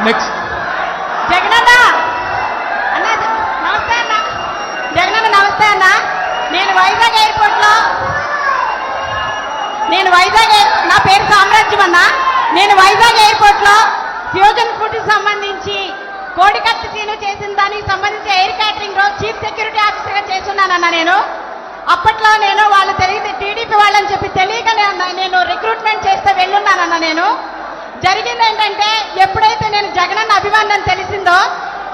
Next Jagananna అన్న నమస్తే అన్న. జగనన్న నమస్తే అన్న. నేను వైజాగ్ నా పేరు సామ్రాజ్యం అన్న. నేను వైజాగ్ ఎయిర్పోర్ట్ లో ఫ్యూజన్ ఫుడ్ సంబంధించి కోడికత్తి సీను చేసిన దానికి సంబంధించి ఎయిర్ క్యాటరింగ్ లో చీఫ్ సెక్యూరిటీ ఆఫీసర్ గా చేస్తున్నానన్న. నేను అప్పట్లో నేను వాళ్ళు తెలియదు టీడీపీ వాళ్ళని చెప్పి తెలియక నేను రిక్రూట్మెంట్ చేస్తే వెళ్ళున్నానన్న. నేను జరిగింది ఏంటంటే ఎప్పుడైతే నేను జగనన్న అభిమానం తెలిసిందో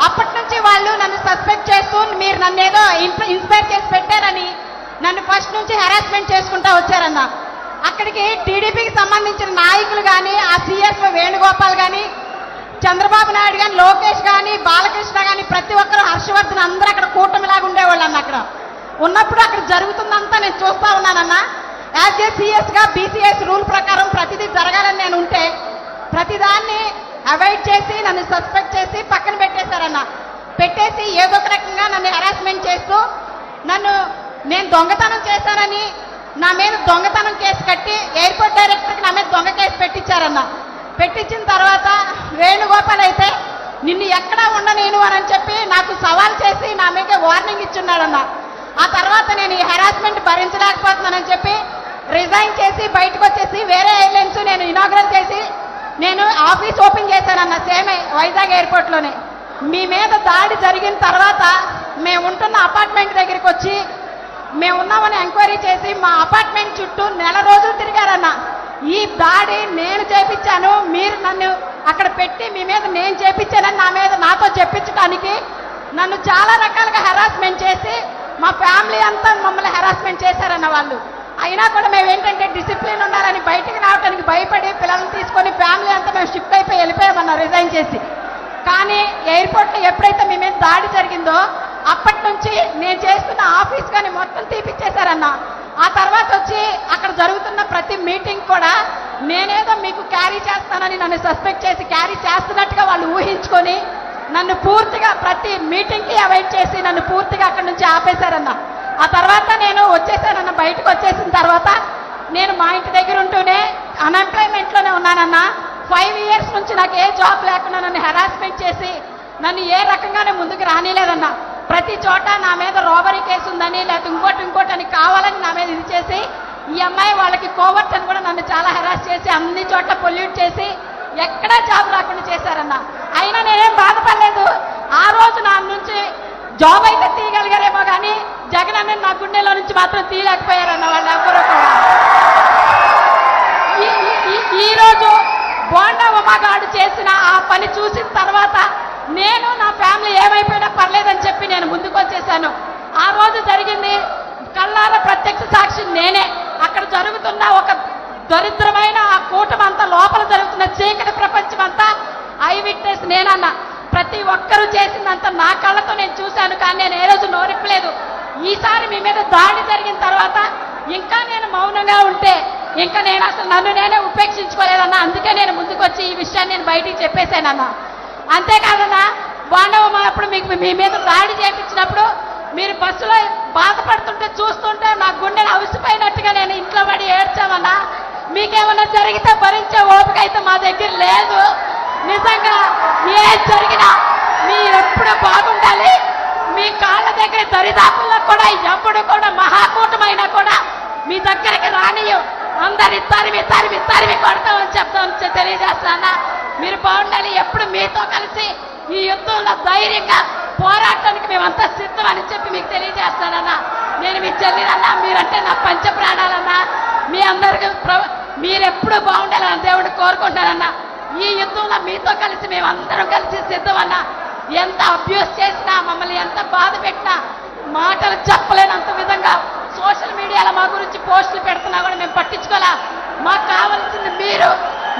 అప్పటి నుంచి వాళ్ళు నన్ను సస్పెక్ట్ చేస్తూ మీరు నన్ను ఏదో ఇన్స్పైర్ చేసి పెట్టారని నన్ను ఫస్ట్ నుంచి హెరాస్మెంట్ చేసుకుంటూ వచ్చారన్న. అక్కడికి టీడీపీకి సంబంధించిన నాయకులు కానీ ఆ సిఎస్ వేణుగోపాల్ కానీ చంద్రబాబు నాయుడు కానీ లోకేష్ కానీ బాలకృష్ణ కానీ ప్రతి ఒక్కరు హర్షవర్ధన్ అందరూ అక్కడ కూటమిలాగా ఉండేవాళ్ళు అన్న. అక్కడ ఉన్నప్పుడు అక్కడ జరుగుతుందంతా నేను చూస్తా ఉన్నానన్న. యాజ్ ఏ సిఎస్ గా బీసీఎస్ రూల్ ప్రకారం ప్రతిదీ జరగాలని నేను ఉంటే ప్రతిదాన్ని అవాయిడ్ చేసి నన్ను సస్పెక్ట్ చేసి పక్కన పెట్టేశారన్న. పెట్టేసి ఏదో ఒక రకంగా నన్ను హెరాస్మెంట్ చేస్తూ నేను దొంగతనం చేశానని నా మీద దొంగతనం కేసు కట్టి ఎయిర్పోర్ట్ డైరెక్టర్కి నా మీద దొంగ కేసు పెట్టించారన్న. పెట్టించిన తర్వాత వేణుగోపాల్ అయితే నిన్ను ఎక్కడా ఉండనేను అని చెప్పి నాకు సవాల్ చేసి నా మీద వార్నింగ్ ఇచ్చున్నాడన్న. ఆ తర్వాత నేను ఈ హెరాస్మెంట్ భరించలేకపోతున్నానని చెప్పి రిజైన్ చేసి బయటకు వచ్చేసి వేరే ఎయిర్లైన్స్ నేను ఇనాగ్రేట్ చేసి నేను ఆఫీస్ ఓపెన్ చేశానన్న. సేమ్ వైజాగ్ ఎయిర్పోర్ట్లోనే. మీ మీద దాడి జరిగిన తర్వాత మేము ఉంటున్న అపార్ట్మెంట్ దగ్గరికి వచ్చి మేము ఉన్నామని ఎంక్వైరీ చేసి మా అపార్ట్మెంట్ చుట్టూ నెల రోజులు తిరిగారన్న. ఈ దాడి నేను చేపించాను, మీరు నన్ను అక్కడ పెట్టి మీ మీద నేను చేపించానని నాతో చెప్పించడానికి నన్ను చాలా రకాలుగా హెరాస్మెంట్ చేసి మా ఫ్యామిలీ అంతా మమ్మల్ని హెరాస్మెంట్ చేశారన్న వాళ్ళు. అయినా కూడా మేము ఏంటంటే డిసిప్లిన్ ఉండాలని బయటికి రావడానికి భయపడి పిల్లల్ని తీసుకొని ఫ్యామిలీ అంతా మేము షిఫ్ట్ అయిపోయి వెళ్ళిపోయామన్న రిజైన్ చేసి. కానీ ఎయిర్పోర్ట్లో ఎప్పుడైతే మీ మీద దాడి జరిగిందో అప్పటి నుంచి నేను చేస్తున్న ఆఫీస్ కానీ మొత్తం తీపిచ్చేశారన్న. ఆ తర్వాత వచ్చి అక్కడ జరుగుతున్న ప్రతి మీటింగ్ కూడా నేనేదో మీకు క్యారీ చేస్తానని నన్ను సస్పెక్ట్ చేసి క్యారీ చేస్తున్నట్టుగా వాళ్ళు ఊహించుకొని నన్ను పూర్తిగా ప్రతి మీటింగ్కి అవాయిడ్ చేసి నన్ను పూర్తిగా అక్కడి నుంచి ఆపేశారన్న. ఆ తర్వాత నేను వచ్చేసానన్న. బయటకు వచ్చేసిన తర్వాత నేను మా ఇంటి దగ్గర ఉంటూనే అన్ఎంప్లాయ్మెంట్లోనే ఉన్నానన్న. 5 years నుంచి నాకు ఏ జాబ్ లేకుండా నన్ను హెరాస్మెంట్ చేసి నన్ను ఏ రకంగానే ముందుకు రానిలేదన్న. ప్రతి చోట నా మీద రోబరీ కేసు ఉందని లేకపోతే ఇంకోటి అని కావాలని నా మీద ఇది చేసి ఈ అమ్మాయి వాళ్ళకి కోవర్ట్ అని కూడా నన్ను చాలా హెరాస్ చేసి అన్ని చోట్ల పొల్యూట్ చేసి ఎక్కడా జాబ్ రాకుండా చేశారన్న. అయినా నేనేం బాధపడలేదు. ఆ రోజు నా నుంచి జాబ్ అయితే తీయగలిగారేమో కానీ జగన్ అన్న నా గుండెలో నుంచి మాత్రం తీయలేకపోయారన్న వాళ్ళు ఎవరూ కూడా. ఈ రోజు బోండా ఉమాగాడు చేసిన ఆ పని చూసిన తర్వాత నేను నా ఫ్యామిలీ ఏమైపోయినా పర్లేదని చెప్పి నేను ముందుకు వచ్చేసాను. ఆ రోజు జరిగింది కళ్ళారా ప్రత్యక్ష సాక్షి నేనే. అక్కడ జరుగుతున్న ఒక దరిద్రమైన ఆ కూటమంతా లోపల జరుగుతున్న చీకటి ప్రపంచం అంతా ఐ విట్నెస్ నేనన్నా. ప్రతి ఒక్కరూ చేసిందంతా నా కళ్ళతో నేను చూశాను. కానీ నేను ఏ రోజు నోరిప్పలేదు. ఈసారి మీ మీద దాడి జరిగిన తర్వాత ఇంకా నేను మౌనంగా ఉంటే ఇంకా నేను అసలు నన్ను నేనే ఉపేక్షించుకోలేదన్నా. అందుకే నేను ముందుకు వచ్చి ఈ విషయాన్ని నేను బయటికి చెప్పేశానన్నా. అంతేకాదన్నా, బాండవమ్మ అప్పుడు మీ మీద దాడి చేయించినప్పుడు మీరు బస్సులో బాధపడుతుంటే చూస్తుంటే నా గుండెలు అవిసిపోయినట్టుగా నేను ఇంట్లో పడి ఏడ్చామన్నా. మీకేమన్నా జరిగితే భరించే ఓపిక అయితే మా దగ్గర లేదు. నిజంగా ఏం జరిగినా మీరెప్పుడు బాగుండాలి. మీ కాళ్ళ దగ్గర దరిదాపుల్లో కూడా ఎప్పుడు కూడా మహాకూటమైనా కూడా మీ దగ్గరికి రానియు. అందరి తరిమి కొడతామని చెప్తామని తెలియజేస్తానా. మీరు బాగుండాలి. ఎప్పుడు మీతో కలిసి ఈ యుద్ధంలో ధైర్యంగా పోరాటానికి మేమంతా సిద్ధం అని చెప్పి మీకు తెలియజేస్తానన్నా. నేను మీ చెల్లినన్నా, మీరంటే నా పంచ ప్రాణాలన్నా. మీ అందరికీ మీరెప్పుడు బాగుండాలని దేవుడు కోరుకుంటానన్నా. ఈ యుద్ధంలో మీతో కలిసి మేమందరం కలిసి సిద్ధమన్నా. ఎంత అబ్యూస్ చేసినా మమ్మల్ని ఎంత బాధ పెట్టినా మాటలు చెప్పలేనంత విధంగా సోషల్ మీడియాలో మా గురించి పోస్టులు పెడుతున్నా కూడా మేము పట్టించుకోలే. మాకు కావాల్సింది మీరు.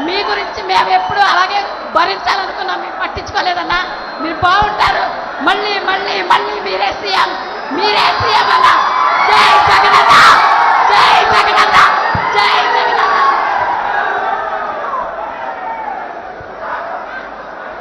మీ గురించి మేము ఎప్పుడు అలాగే భరించాలనుకున్నాం. మేము పట్టించుకోలేదన్నా. మీరు బాగుంటారు. మళ్ళీ మీరే సీఎం అన్నా. జై జగనన్న, జై జగనన్న, జై